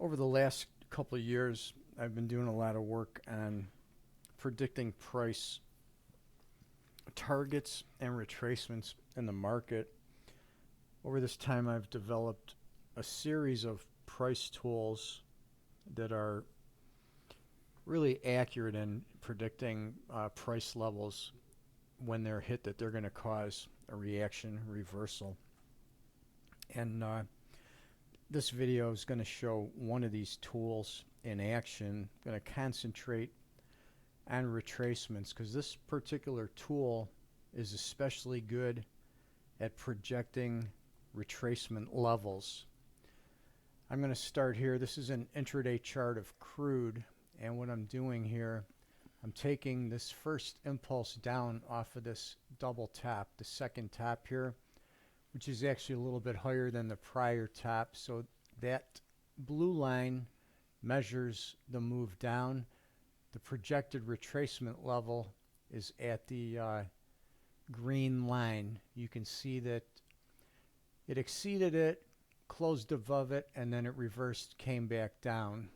Over the last couple of years, I've been doing a lot of work on predicting price targets and retracements in the market. Over this time, I've developed a series of price tools that are really accurate in predicting price levels when they're hit, that they're going to cause a reaction reversal. And this video is going to show one of these tools in action. I'm going to concentrate on retracements because this particular tool is especially good at projecting retracement levels. I'm going to start here. This is an intraday chart of crude, and what I'm doing here, I'm taking this first impulse down off of this double tap, the second tap here, which is actually a little bit higher than the prior tap. So that blue line measures the move down. The projected retracement level is at the green line. You can see that it exceeded it, closed above it, and then it reversed, came back down.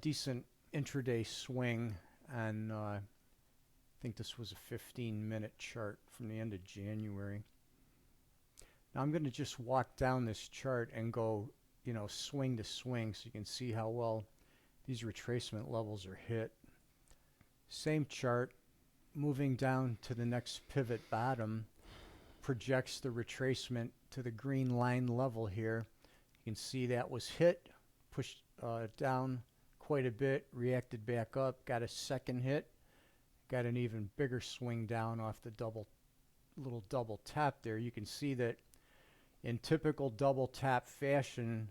Decent intraday swing, and I think this was a 15-minute chart from the end of January. Now I'm going to just walk down this chart and go, swing to swing, so you can see how well these retracement levels are hit. Same chart, moving down to the next pivot bottom, projects the retracement to the green line level here. You can see that was hit, pushed down quite a bit, reacted back up, got a second hit, got an even bigger swing down off the little double tap there. You can see that in typical double tap fashion,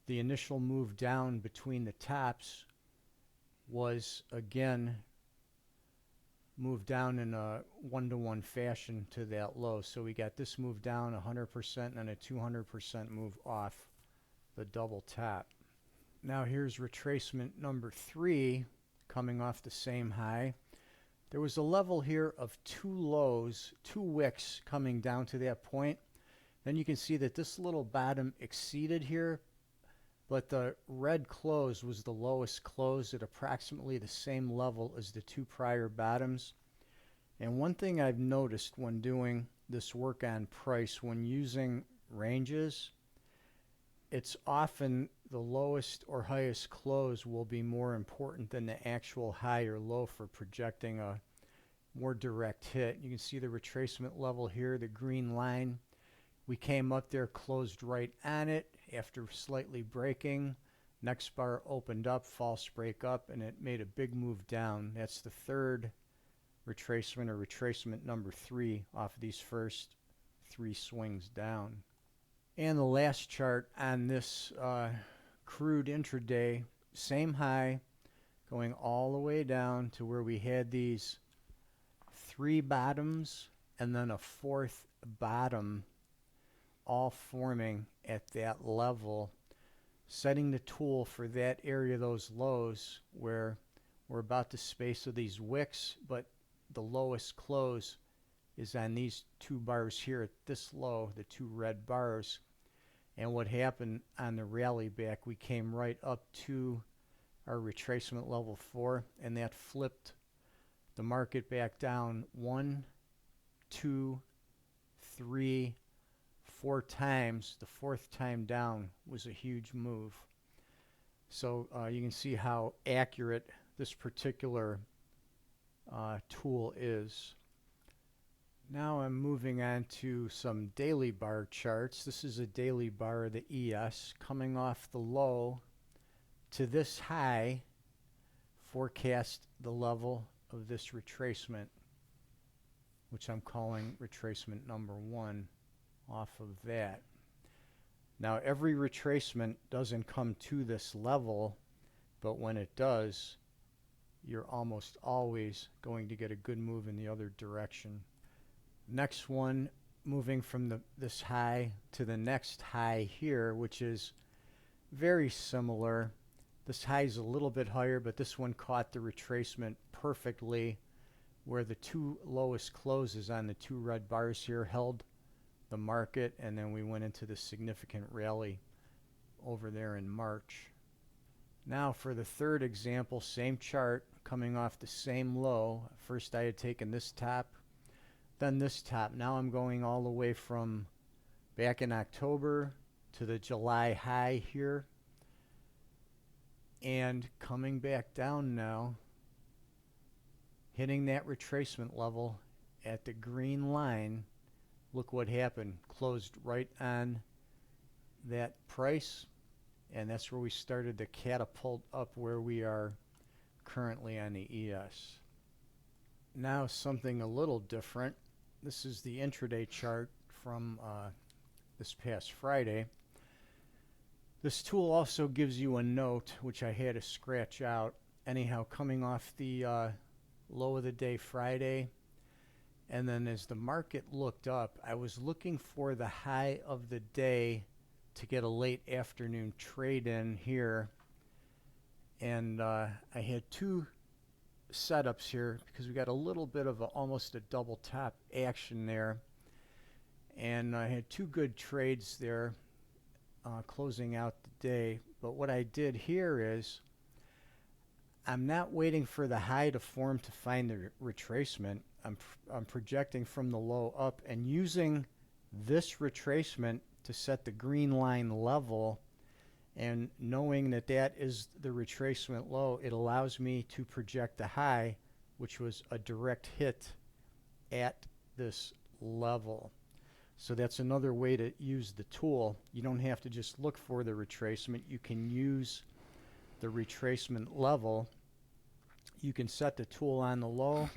the initial move down between the taps was again moved down in a one-to-one fashion to that low. So we got this move down 100% and a 200% move off the double tap. Now here's retracement number 3 coming off the same high. There was a level here of 2 lows, 2 wicks coming down to that point. Then you can see that this little bottom exceeded here, but the red close was the lowest close at approximately the same level as the 2 prior bottoms. And one thing I've noticed when doing this work on price, when using ranges, it's often the lowest or highest close will be more important than the actual high or low for projecting a more direct hit. You can see the retracement level here, the green line. We came up there, closed right on it after slightly breaking. Next bar opened up, false break up, and it made a big move down. That's the third retracement, or retracement number 3, off of these first 3 swings down. And the last chart on this crude intraday, same high, going all the way down to where we had these 3 bottoms and then a 4th bottom, all forming at that level, setting the tool for that area, those lows, where we're about the space of these wicks, but the lowest close is on these 2 bars here at this low, the 2 red bars. And what happened on the rally back, we came right up to our retracement level 4, and that flipped the market back down 1, 2, 3, 4 times. The 4th time down was a huge move. So you can see how accurate this particular tool is. Now I'm moving on to some daily bar charts. This is a daily bar of the ES coming off the low to this high. Forecast the level of this retracement, which I'm calling retracement number 1 off of that. Now every retracement doesn't come to this level, but when it does, you're almost always going to get a good move in the other direction. Next one, moving from this high to the next high here, which is very similar. This high is a little bit higher, but this one caught the retracement perfectly, where the 2 lowest closes on the 2 red bars here held the market, and then we went into the significant rally over there in March. Now for the third example, same chart coming off the same low. First I had taken this top, then this top. Now I'm going all the way from back in October to the July high here, and coming back down now, hitting that retracement level at the green line. Look what happened, closed right on that price, and that's where we started to catapult up where we are currently on the ES. Now something a little different. This is the intraday chart from this past Friday. This tool also gives you a note, which I had to scratch out. Anyhow, coming off the low of the day Friday, and then as the market looked up, I was looking for the high of the day to get a late afternoon trade in here, and I had two setups here because we got a little bit of almost a double top action there, and I had two good trades there closing out the day. But what I did here is I'm not waiting for the high to form to find the retracement. I'm projecting from the low up and using this retracement to set the green line level, and knowing that that is the retracement low, it allows me to project the high, which was a direct hit at this level. So that's another way to use the tool. You don't have to just look for the retracement. You can use the retracement level. You can set the tool on the low,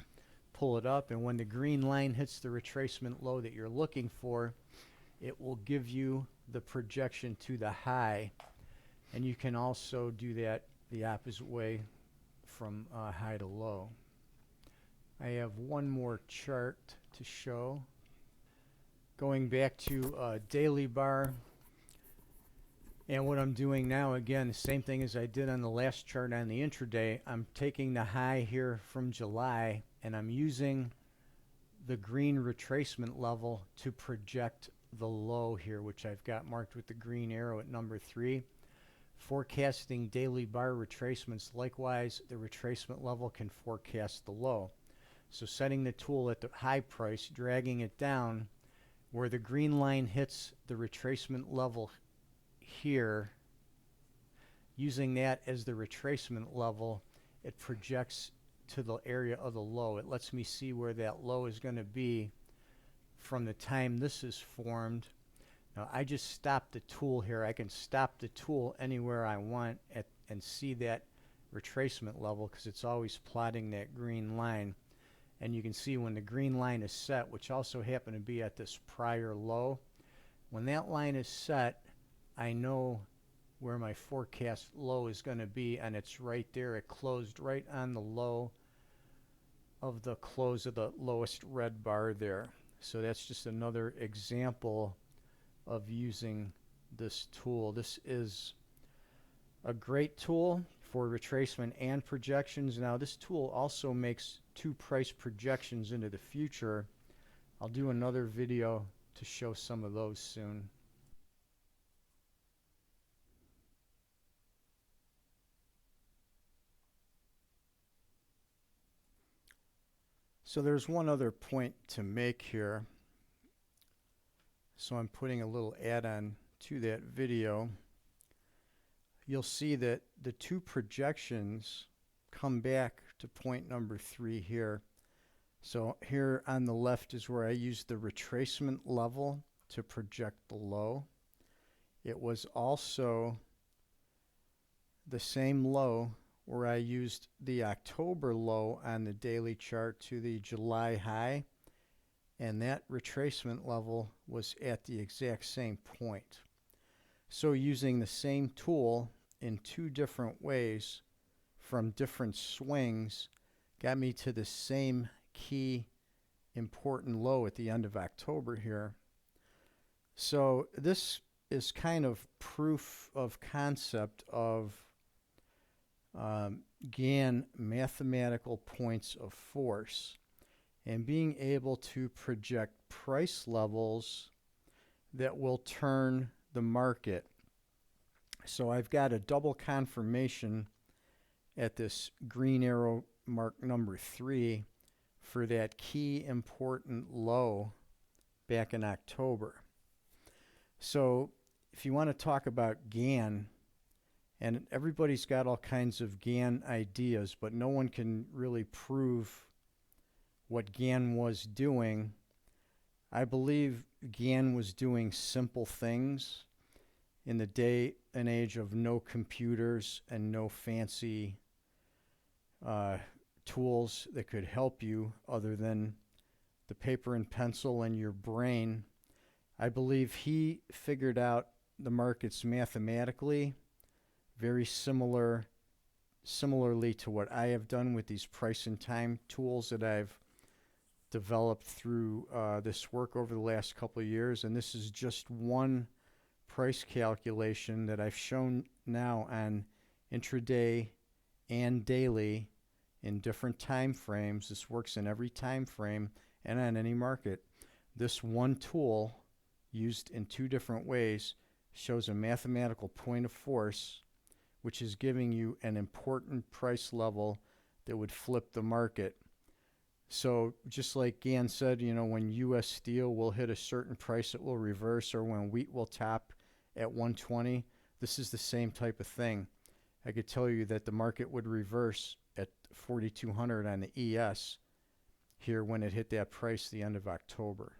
pull it up, and when the green line hits the retracement low that you're looking for, it will give you the projection to the high. And you can also do that the opposite way from high to low. I have one more chart to show. Going back to daily bar, and what I'm doing now, again, the same thing as I did on the last chart on the intraday. I'm taking the high here from July, and I'm using the green retracement level to project the low here, which I've got marked with the green arrow at number 3. Forecasting daily bar retracements, likewise, the retracement level can forecast the low. So setting the tool at the high price, dragging it down, where the green line hits the retracement level here, using that as the retracement level, it projects to the area of the low. It lets me see where that low is going to be from the time this is formed. Now I just stopped the tool here. I can stop the tool anywhere I want and see that retracement level because it's always plotting that green line. And you can see when the green line is set, which also happened to be at this prior low, when that line is set, I know where my forecast low is going to be, and it's right there. It closed right on the low of the close of the lowest red bar there. So that's just another example of using this tool. This is a great tool for retracement and projections. Now this tool also makes 2 price projections into the future. I'll do another video to show some of those soon. So there's one other point to make here. So I'm putting a little add-on to that video. You'll see that the 2 projections come back to point number 3 here. So here on the left is where I used the retracement level to project the low. It was also the same low where I used the October low on the daily chart to the July high, and that retracement level was at the exact same point. So using the same tool in 2 different ways from different swings got me to the same key important low at the end of October here. So this is kind of proof of concept of Gann mathematical points of force and being able to project price levels that will turn the market. So I've got a double confirmation at this green arrow mark number 3 for that key important low back in October. So if you want to talk about Gann, and everybody's got all kinds of Gann ideas, but no one can really prove what Gann was doing. I believe Gann was doing simple things in the day and age of no computers and no fancy tools that could help you other than the paper and pencil and your brain. I believe he figured out the markets mathematically, very similarly to what I have done with these price and time tools that I've developed through this work over the last couple of years. And this is just one price calculation that I've shown now on intraday and daily in different time frames. This works in every time frame and on any market. This one tool used in 2 different ways shows a mathematical point of force, which is giving you an important price level that would flip the market. So just like Gann said, when U.S. steel will hit a certain price, it will reverse, or when wheat will top at 120, this is the same type of thing. I could tell you that the market would reverse at 4,200 on the ES here when it hit that price the end of October.